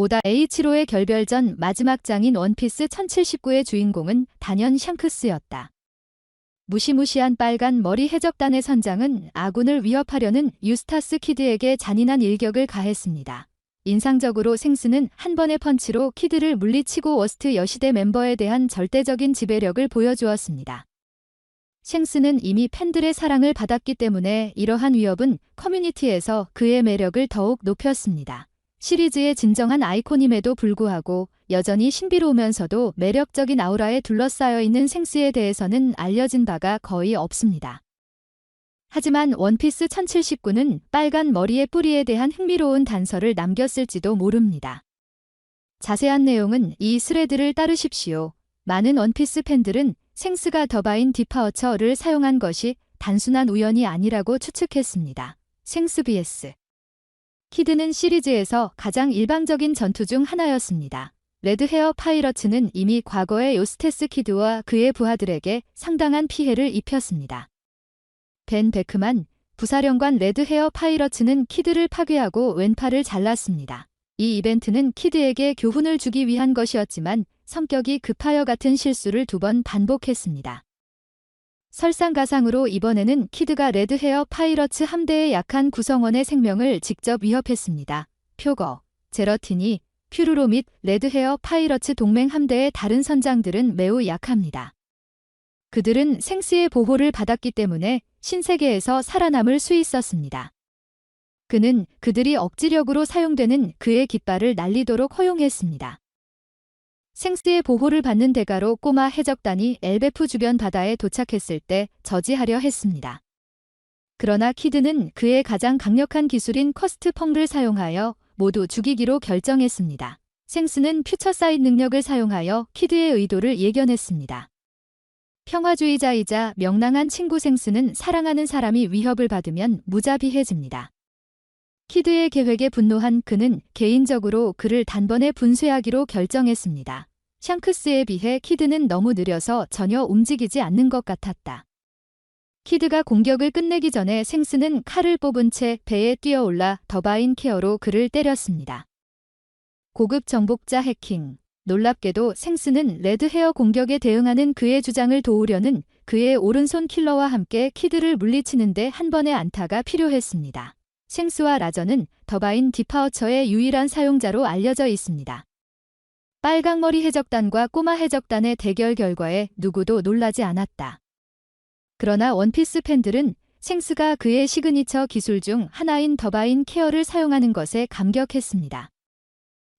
오다 H로의 결별전 마지막 장인 원피스 1079의 주인공은 단연 샹크스였다. 무시무시한 빨간 머리 해적단의 선장은 아군을 위협하려는 유스타스 키드에게 잔인한 일격을 가했습니다. 인상적으로 생스는 한 번의 펀치로 키드를 물리치고 워스트 여시대 멤버에 대한 절대적인 지배력을 보여주었습니다. 샹스는 이미 팬들의 사랑을 받았기 때문에 이러한 위협은 커뮤니티에서 그의 매력을 더욱 높였습니다. 시리즈의 진정한 아이콘임에도 불구하고 여전히 신비로우면서도 매력적인 아우라에 둘러싸여 있는 생스에 대해서는 알려진 바가 거의 없습니다. 하지만 원피스 1079는 빨간 머리의 뿌리에 대한 흥미로운 단서를 남겼을지도 모릅니다. 자세한 내용은 이 스레드를 따르십시오. 많은 원피스 팬들은 생스가 더바인 디파어처를 사용한 것이 단순한 우연이 아니라고 추측했습니다. 생스 vs 키드는 시리즈에서 가장 일방적인 전투 중 하나였습니다. 레드헤어 파이러츠는 이미 과거의 요스테스 키드와 그의 부하들에게 상당한 피해를 입혔습니다. 벤 베크만, 부사령관 레드헤어 파이러츠는 키드를 파괴하고 왼팔을 잘랐습니다. 이 이벤트는 키드에게 교훈을 주기 위한 것이었지만 성격이 급하여 같은 실수를 2번 반복했습니다. 설상가상으로 이번에는 키드가 레드헤어 파이러츠 함대의 약한 구성원의 생명을 직접 위협했습니다. 표거, 제러티니, 퓨르로 및 레드헤어 파이러츠 동맹 함대의 다른 선장들은 매우 약합니다. 그들은 생스의 보호를 받았기 때문에 신세계에서 살아남을 수 있었습니다. 그는 그들이 억지력으로 사용되는 그의 깃발을 날리도록 허용했습니다. 생스의 보호를 받는 대가로 꼬마 해적단이 엘베프 주변 바다에 도착했을 때 저지하려 했습니다. 그러나 키드는 그의 가장 강력한 기술인 커스트 펑을 사용하여 모두 죽이기로 결정했습니다. 생스는 퓨처사이드 능력을 사용하여 키드의 의도를 예견했습니다. 평화주의자이자 명랑한 친구 생스는 사랑하는 사람이 위협을 받으면 무자비해집니다. 키드의 계획에 분노한 그는 개인적으로 그를 단번에 분쇄하기로 결정했습니다. 샹크스에 비해 키드는 너무 느려서 전혀 움직이지 않는 것 같았다. 키드가 공격을 끝내기 전에 생스는 칼을 뽑은 채 배에 뛰어올라 더바인 케어로 그를 때렸습니다. 고급 정복자 해킹. 놀랍게도 생스는 레드헤어 공격에 대응하는 그의 주장을 도우려는 그의 오른손 킬러와 함께 키드를 물리치는데 한 번의 안타가 필요했습니다. 생스와 라저는 더바인 디파어처의 유일한 사용자로 알려져 있습니다. 빨강머리 해적단과 꼬마 해적단의 대결 결과에 누구도 놀라지 않았다. 그러나 원피스 팬들은 생스가 그의 시그니처 기술 중 하나인 더바인 케어를 사용하는 것에 감격했습니다.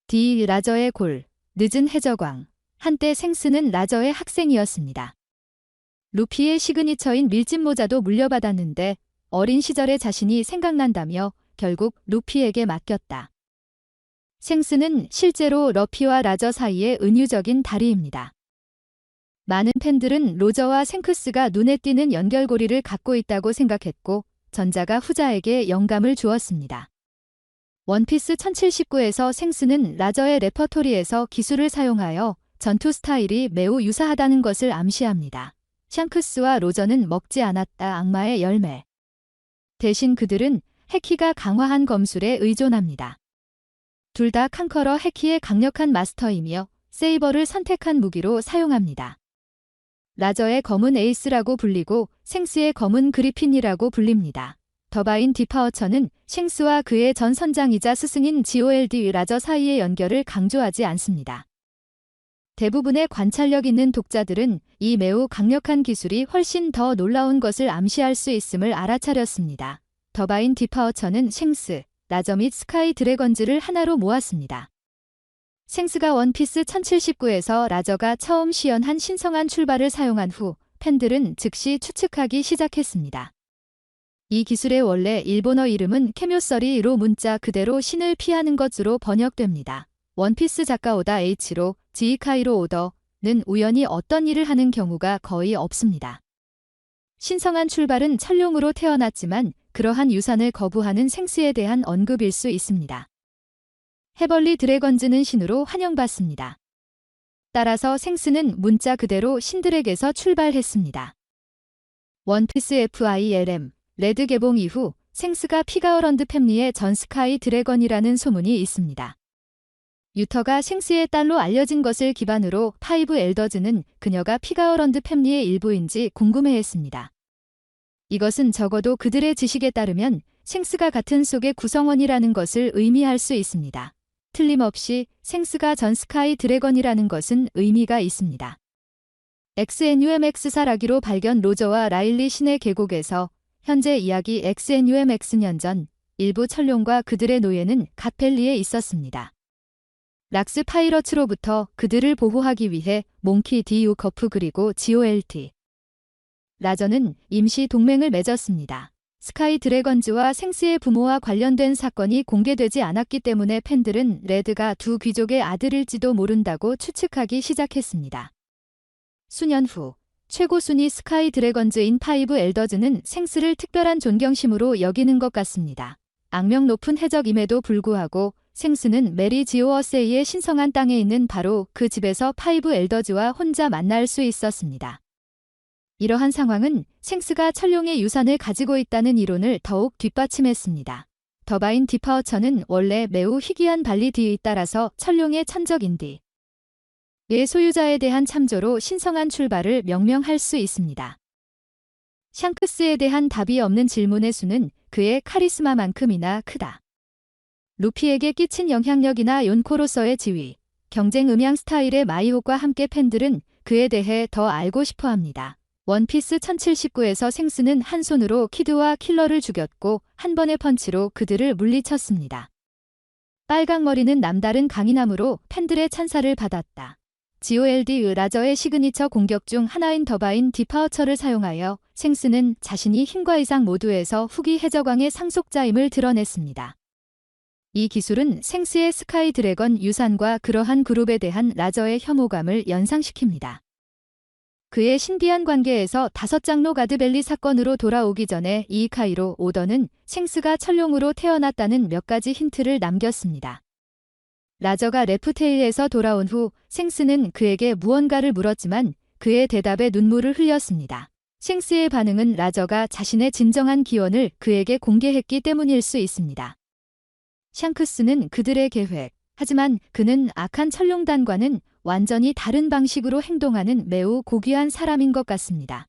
디 라저의 골, 늦은 해적왕. 한때 생스는 라저의 학생이었습니다. 루피의 시그니처인 밀짚 모자도 물려받았는데 어린 시절의 자신이 생각난다며 결국 루피에게 맡겼다. 생스는 실제로 러피와 라저 사이의 은유적인 다리입니다. 많은 팬들은 로저와 생크스가 눈에 띄는 연결고리를 갖고 있다고 생각했고 전자가 후자에게 영감을 주었습니다. 원피스 1079에서 생스는 라저의 레퍼토리에서 기술을 사용하여 전투 스타일이 매우 유사하다는 것을 암시합니다. 샹크스와 로저는 먹지 않았다 악마의 열매. 대신 그들은 해키가 강화한 검술에 의존합니다. 둘 다 컨커러 해키의 강력한 마스터이며 세이버를 선택한 무기로 사용합니다. 라저의 검은 에이스라고 불리고 생스의 검은 그리핀이라고 불립니다. 더바인 디파어처는 샹스와 그의 전 선장이자 스승인 GOLD 라저 사이의 연결을 강조하지 않습니다. 대부분의 관찰력 있는 독자들은 이 매우 강력한 기술이 훨씬 더 놀라운 것을 암시할 수 있음을 알아차렸습니다. 더바인 디파어처는 샹스, 라저 및 스카이 드래건즈를 하나로 모았습니다. 생스가 원피스 1079에서 라저가 처음 시연한 신성한 출발을 사용한 후 팬들은 즉시 추측하기 시작했습니다. 이 기술의 원래 일본어 이름은 케묘서리로 문자 그대로 신을 피하는 것으로 번역됩니다. 원피스 작가 오다 H로 지이카이로 오더는 우연히 어떤 일을 하는 경우가 거의 없습니다. 신성한 출발은 천룡으로 태어났지만 그러한 유산을 거부하는 생스에 대한 언급일 수 있습니다. 해벌리 드래건즈는 신으로 환영받습니다. 따라서 생스는 문자 그대로 신들에게서 출발했습니다. 원피스 FILM 레드 개봉 이후 생스가 피가어런드 패밀리의 전 스카이 드래건이라는 소문이 있습니다. 유터가 쉥스의 딸로 알려진 것을 기반으로 파이브 엘더즈는 그녀가 피가어런드 팹리의 일부인지 궁금해했습니다. 이것은 적어도 그들의 지식에 따르면 쉥스가 같은 속의 구성원이라는 것을 의미할 수 있습니다. 틀림없이 쉥스가 전 스카이 드래건이라는 것은 의미가 있습니다. XNUMX 사라기로 발견 로저와 라일리 신의 계곡에서 현재 이야기 XNUMX년 전 일부 천룡과 그들의 노예는 갓밸리에 있었습니다. 락스 파이러츠로부터 그들을 보호하기 위해 몽키 D.U. 거프 그리고 GOLT 라저는 임시 동맹을 맺었습니다. 스카이 드래건즈와 쉥스의 부모와 관련된 사건이 공개되지 않았기 때문에 팬들은 레드가 두 귀족의 아들일지도 모른다고 추측하기 시작했습니다. 수년 후 최고 순위 스카이 드래건즈인 파이브 엘더즈는 쉥스를 특별한 존경심으로 여기는 것 같습니다. 악명 높은 해적임에도 불구하고 쉥스는 메리 지오어세이의 신성한 땅에 있는 바로 그 집에서 파이브 엘더즈와 혼자 만날 수 있었습니다. 이러한 상황은 쉥스가 천룡의 유산을 가지고 있다는 이론을 더욱 뒷받침했습니다. 더바인 디파워처는 원래 매우 희귀한 발리디에 따라서 천룡의 천적인디 의 소유자에 대한 참조로 신성한 출발을 명명할 수 있습니다. 샹크스에 대한 답이 없는 질문의 수는 그의 카리스마만큼이나 크다. 루피에게 끼친 영향력이나 욘코로서의 지위, 경쟁 음향 스타일의 마이호과 함께 팬들은 그에 대해 더 알고 싶어합니다. 원피스 1079에서 쉥스는 한 손으로 키드와 킬러를 죽였고 한 번의 펀치로 그들을 물리쳤습니다. 빨강머리는 남다른 강인함으로 팬들의 찬사를 받았다. GOLD 라저의 시그니처 공격 중 하나인 더바인 디파워처를 사용하여 쉥스는 자신이 힘과 이상 모두에서 후기 해적왕의 상속자임을 드러냈습니다. 이 기술은 쉥스의 스카이 드래건 유산과 그러한 그룹에 대한 라저의 혐오감을 연상시킵니다. 그의 신비한 관계에서 5장로 가드밸리 사건으로 돌아오기 전에 이이카이로 오더는 쉥스가 천룡으로 태어났다는 몇 가지 힌트를 남겼습니다. 라저가 레프테일에서 돌아온 후 쉥스는 그에게 무언가를 물었지만 그의 대답에 눈물을 흘렸습니다. 쉥스의 반응은 라저가 자신의 진정한 기원을 그에게 공개했기 때문일 수 있습니다. 샹크스는 그들의 계획, 하지만 그는 악한 천룡단과는 완전히 다른 방식으로 행동하는 매우 고귀한 사람인 것 같습니다.